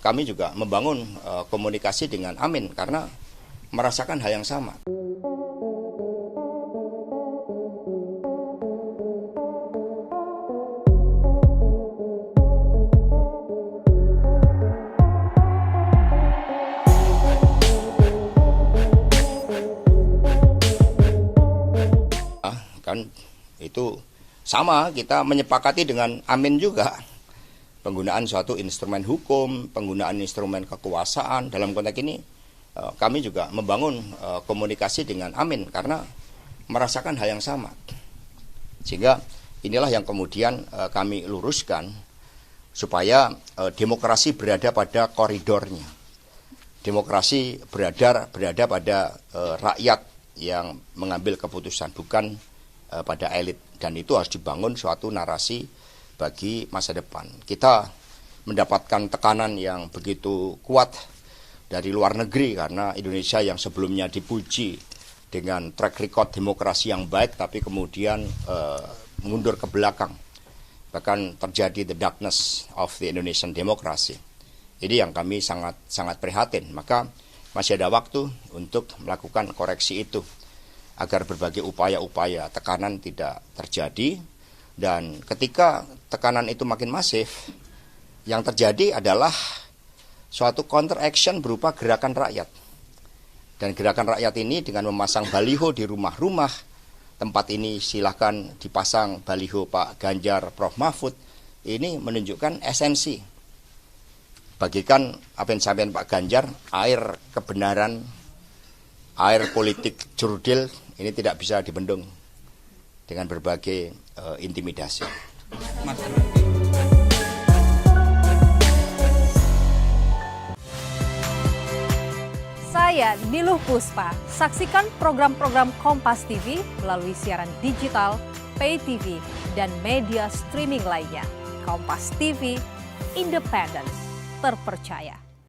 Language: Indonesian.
kami juga membangun komunikasi dengan Amin karena merasakan hal yang sama. Kan itu sama, kita menyepakati dengan Amin juga penggunaan suatu instrumen hukum, penggunaan instrumen kekuasaan. Dalam konteks ini kami juga membangun komunikasi dengan Amin karena merasakan hal yang sama. Sehingga inilah yang kemudian kami luruskan supaya demokrasi berada pada koridornya. Demokrasi berada pada rakyat yang mengambil keputusan, bukan pada elit, dan itu harus dibangun suatu narasi bagi masa depan. Kita mendapatkan tekanan yang begitu kuat dari luar negeri karena Indonesia yang sebelumnya dipuji dengan track record demokrasi yang baik tapi kemudian mundur ke belakang. Bahkan terjadi the darkness of the Indonesian democracy. Ini yang kami sangat prihatin. Maka masih ada waktu untuk melakukan koreksi itu agar berbagai upaya-upaya tekanan tidak terjadi. Dan ketika tekanan itu makin masif, yang terjadi adalah suatu counter action berupa gerakan rakyat. Dan gerakan rakyat ini dengan memasang baliho di rumah-rumah, tempat ini silahkan dipasang baliho Pak Ganjar, Prof. Mahfud, ini menunjukkan esensi. Bagikan apa yang disampaikan Pak Ganjar, air kebenaran, air politik jurdil, ini tidak bisa dibendung dengan berbagai intimidasi. Saya Niluh Puspa. Saksikan program-program Kompas TV melalui siaran digital, pay TV, dan media streaming lainnya. Kompas TV, independen, terpercaya.